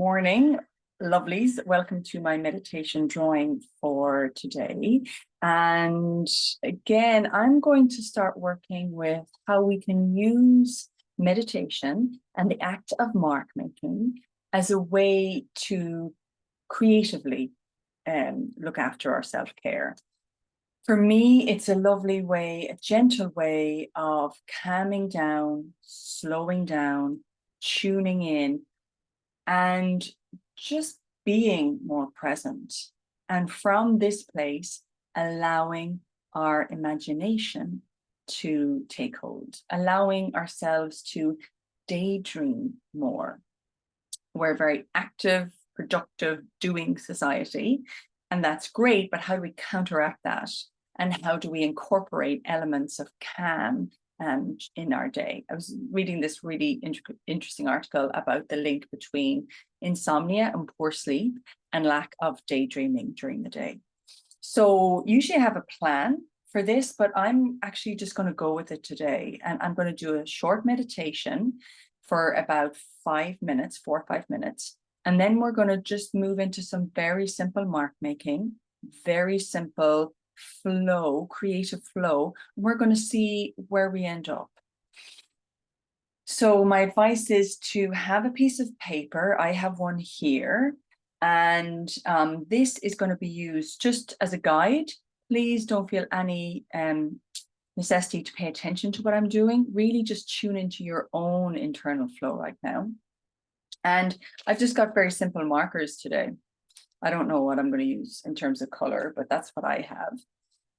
Morning, lovelies. Welcome to my meditation drawing for today. And again, I'm going to start working with how we can use meditation and the act of mark making as a way to creatively look after our self-care. For me, it's a lovely way, a gentle way of calming down, slowing down, tuning in, and just being more present. And from this place, allowing our imagination to take hold, allowing ourselves to daydream more. We're a very active, productive, doing society, and that's great, but how do we counteract that? And how do we incorporate elements of calm in our day? I was reading this really interesting article about the link between insomnia and poor sleep and lack of daydreaming during the day. So usually I have a plan for this, but I'm actually just going to go with it today. And I'm going to do a short meditation for about 5 minutes, 4 or 5 minutes. And then we're going to just move into some very simple mark making, very simple flow, creative flow. We're going to see where we end up. So my advice is to have a piece of paper. I have one here, and this is going to be used just as a guide. Please don't feel any necessity to pay attention to what I'm doing. Really just tune into your own internal flow right now. And I've just got very simple markers today. I don't know what I'm going to use in terms of color, but that's what I have.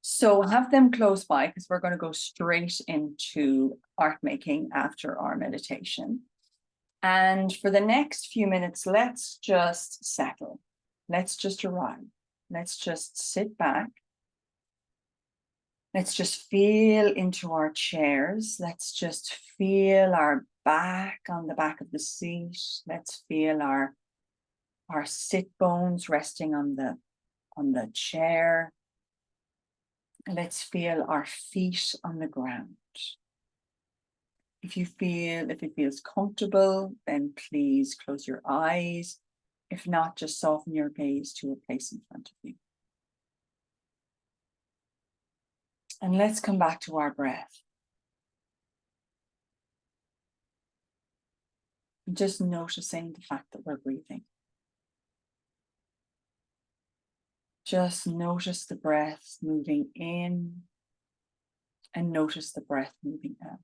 So have them close by because we're going to go straight into art making after our meditation. And for the next few minutes, let's just settle. Let's just arrive. Let's just sit back. Let's just feel into our chairs. Let's just feel our back on the back of the seat. Let's feel our sit bones resting on the chair. Let's feel our feet on the ground. If it feels comfortable, then please close your eyes. If not, just soften your gaze to a place in front of you. And let's come back to our breath. Just noticing the fact that we're breathing. Just notice the breath moving in and notice the breath moving out.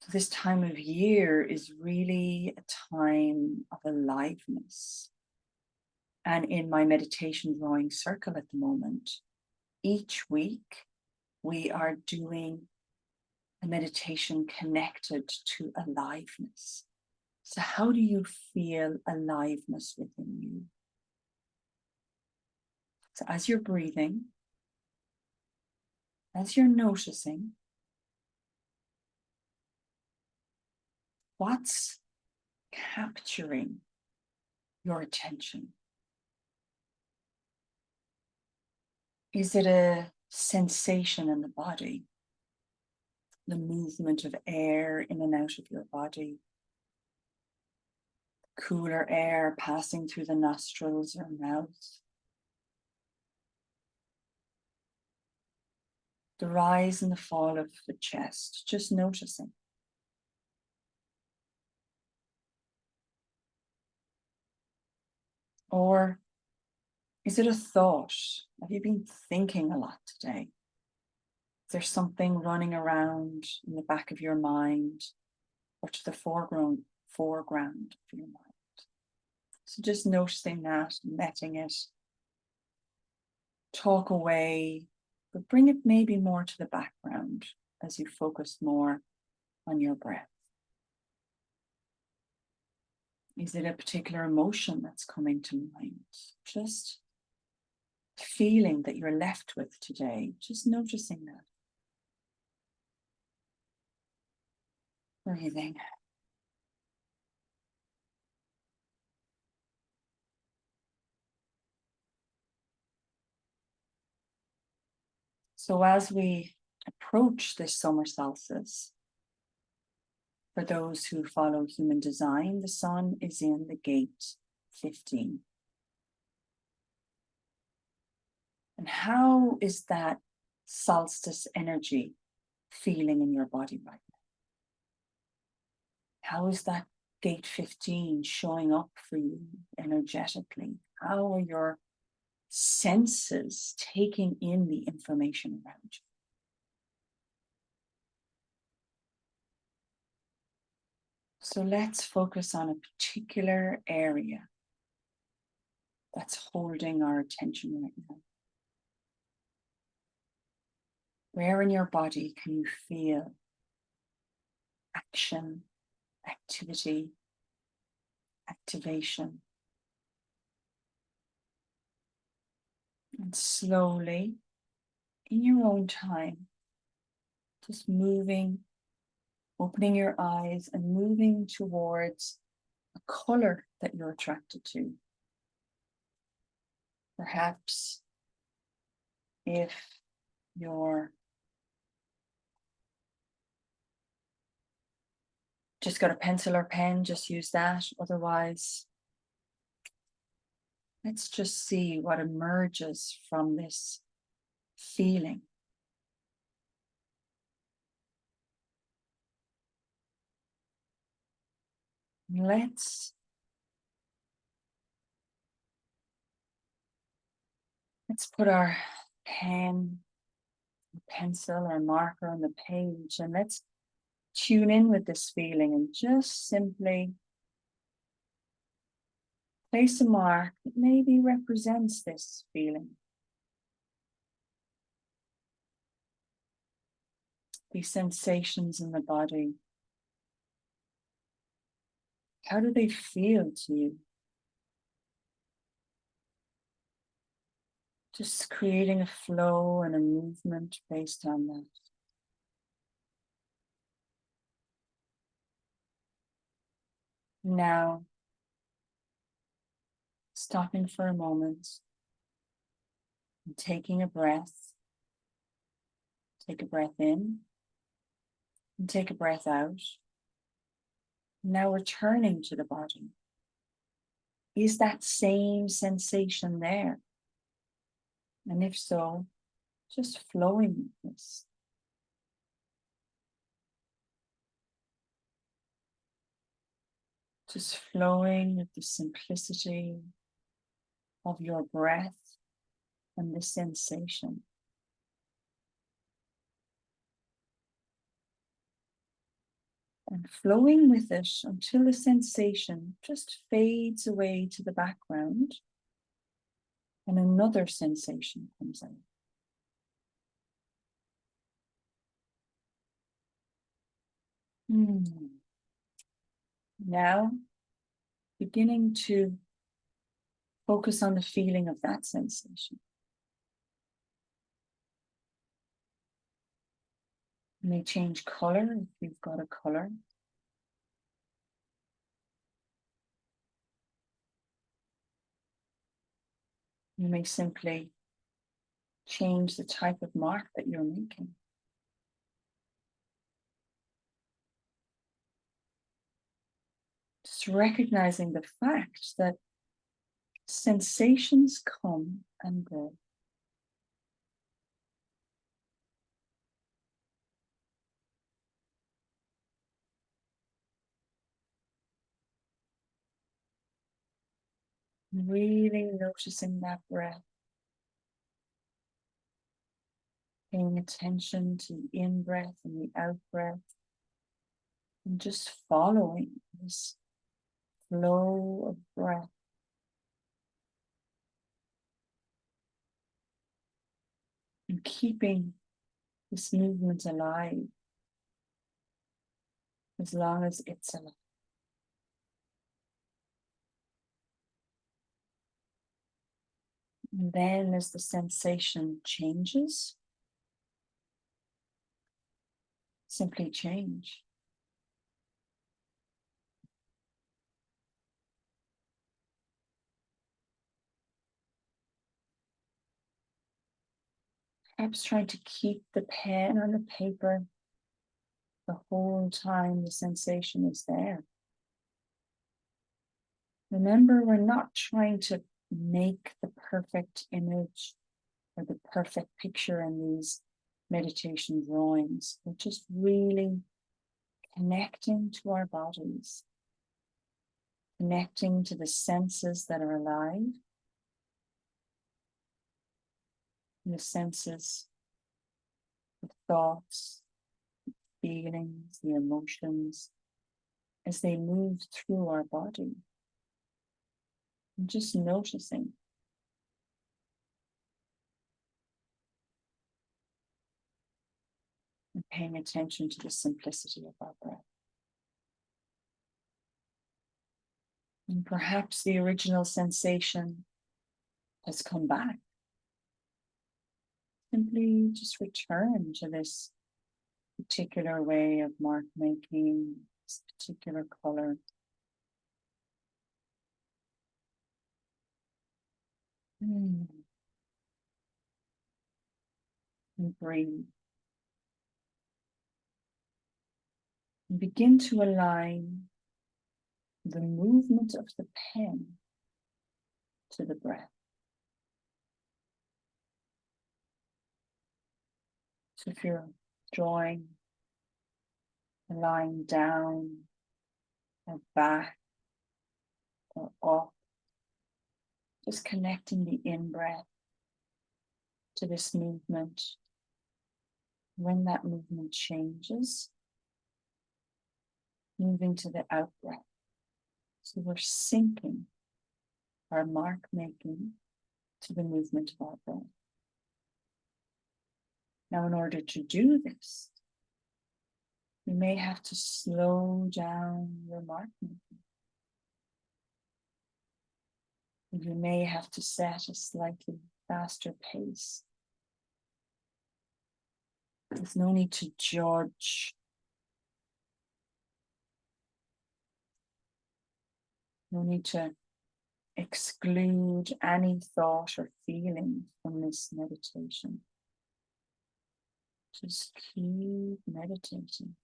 So this time of year is really a time of aliveness. And in my meditation drawing circle at the moment, each week we are doing a meditation connected to aliveness. So how do you feel aliveness within you? So as you're breathing, as you're noticing, what's capturing your attention? Is it a sensation in the body? The movement of air in and out of your body? Cooler air passing through the nostrils or mouth? The rise and the fall of the chest, just noticing. Or is it a thought? Have you been thinking a lot today? Is there something running around in the back of your mind or to the foreground of your mind? So just noticing that, letting it talk away, but bring it maybe more to the background as you focus more on your breath. Is it a particular emotion that's coming to mind? Just feeling that you're left with today, just noticing that. Breathing. So as we approach this summer solstice, For those who follow human design, the sun is in the gate 15. And how is that solstice energy feeling in your body right now? How is that gate 15 showing up for you energetically? How are your senses taking in the information around you? So let's focus on a particular area that's holding our attention right now. Where in your body can you feel action, activity, activation? And slowly, in your own time, just moving, opening your eyes and moving towards a color that you're attracted to. Perhaps if you're just got a pencil or pen, just use that. Otherwise, let's just see what emerges from this feeling. Let's put our pen, pencil, or marker on the page, and let's tune in with this feeling and just simply place a mark that maybe represents this feeling. These sensations in the body. How do they feel to you? Just creating a flow and a movement based on that. Now, stopping for a moment and taking a breath. Take a breath in and take a breath out. Now returning to the body. Is that same sensation there? And if so, just flowing with this. Just flowing with the simplicity of your breath and the sensation. And flowing with it until the sensation just fades away to the background and another sensation comes out. Now, beginning to focus on the feeling of that sensation. You may change color if you've got a color. You may simply change the type of mark that you're making. Just recognizing the fact that sensations come and go. Really noticing that breath. Paying attention to the in-breath and the out-breath. And just following this flow of breath. And keeping this movement alive as long as it's alive. And then as the sensation changes, simply change. Perhaps trying to keep the pen on the paper the whole time the sensation is there. Remember, we're not trying to make the perfect image or the perfect picture in these meditation drawings. We're just really connecting to our bodies, connecting to the senses that are alive, the senses, the thoughts, feelings, the emotions, as they move through our body. And just noticing. And paying attention to the simplicity of our breath. And perhaps the original sensation has come back. Simply just return to this particular way of mark making, this particular color. And breathe. And begin to align the movement of the pen to the breath. So if you're drawing a line down or back or up, just connecting the in-breath to this movement. When that movement changes, moving to the out-breath. So we're syncing our mark making to the movement of our breath. Now, in order to do this, you may have to slow down your mark making. You may have to set a slightly faster pace. There's no need to judge. No need to exclude any thought or feeling from this meditation. Just keep meditating.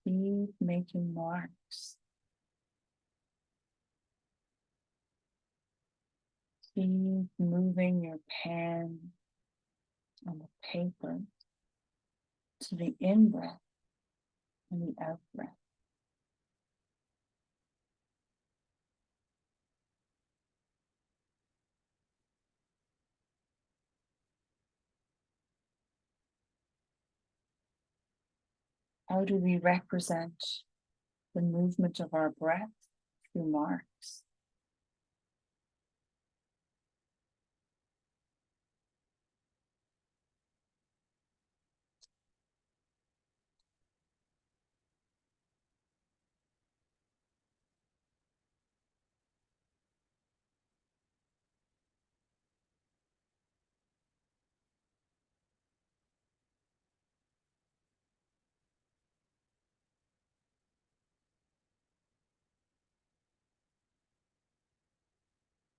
Keep making marks. Keep moving your pen on the paper to the in-breath and the out-breath. How do we represent the movement of our breath through marks?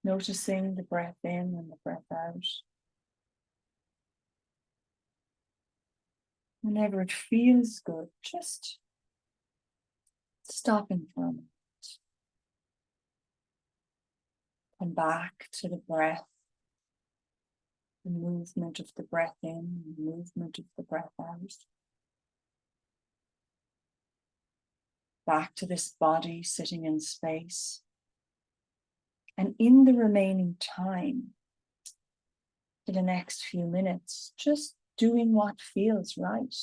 Noticing the breath in and the breath out. Whenever it feels good, just stopping for a moment. Come back to the breath, the movement of the breath in, the movement of the breath out. Back to this body sitting in space. And in the remaining time, for the next few minutes, just doing what feels right.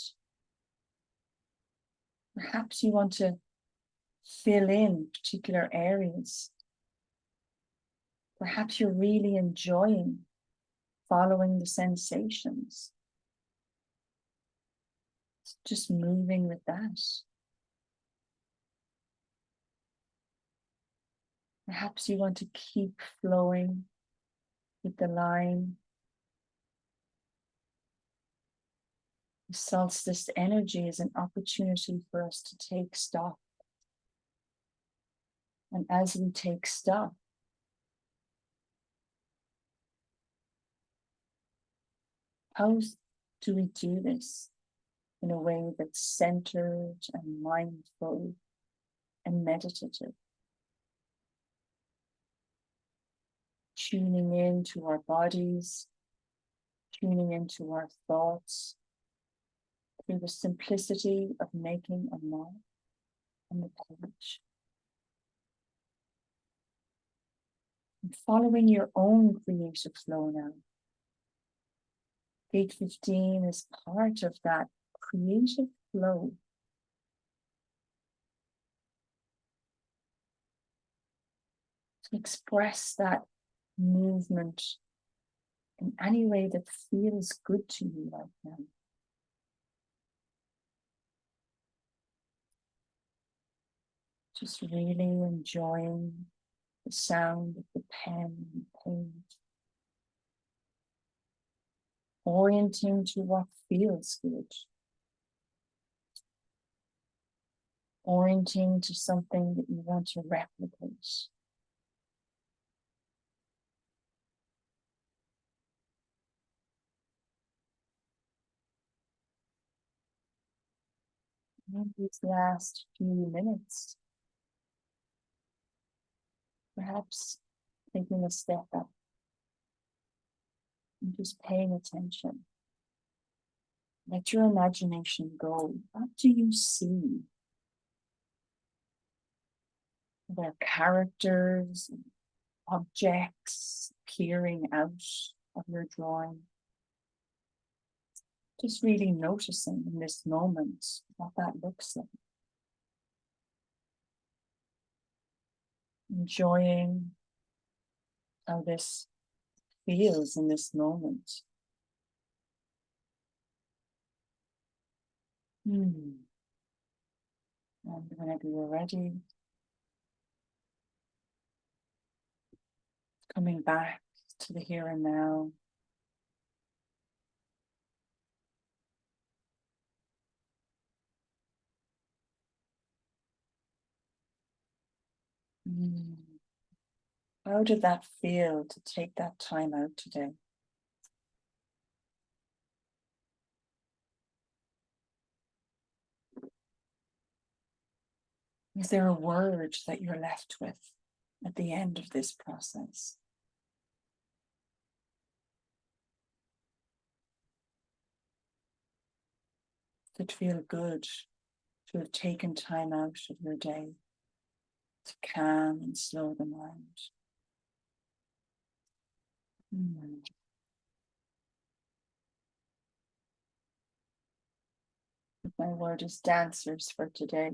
Perhaps you want to fill in particular areas. Perhaps you're really enjoying following the sensations. Just moving with that. Perhaps you want to keep flowing with the line. The solstice energy is an opportunity for us to take stock. And as we take stock, how do we do this? in a way that's centered and mindful and meditative. Tuning into our bodies, tuning into our thoughts through the simplicity of making a mark on the page. And following your own creative flow now. Gate 15 is part of that creative flow. To express that movement in any way that feels good to you right now. Just really enjoying the sound of the pen and page. Orienting to what feels good. Orienting to something that you want to replicate. In these last few minutes, perhaps taking a step up and just paying attention. Let your imagination go. What do you see? Are there characters, objects appearing out of your drawing? Just really noticing in this moment what that looks like. Enjoying how this feels in this moment. And whenever you're ready, coming back to the here and now. How did that feel to take that time out today? Is there a word that you're left with at the end of this process? Does it feel good to have taken time out of your day to calm and slow the mind? My word is dancers for today.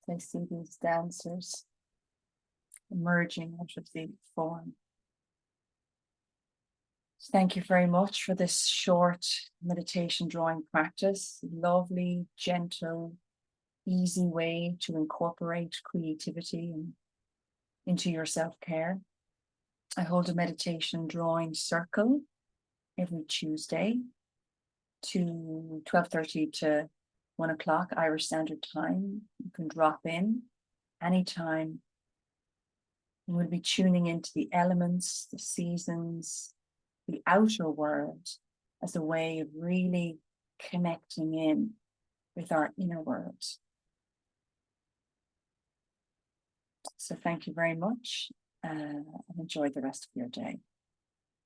I see these dancers emerging out of the form. Thank you very much for this short meditation drawing practice. Lovely, gentle, easy way to incorporate creativity into your self-care. I hold a meditation drawing circle every Tuesday to 12:30 to 1 o'clock Irish Standard Time. You can drop in anytime. And we'll be tuning into the elements, the seasons, the outer world as a way of really connecting in with our inner world. So thank you very much and enjoy the rest of your day.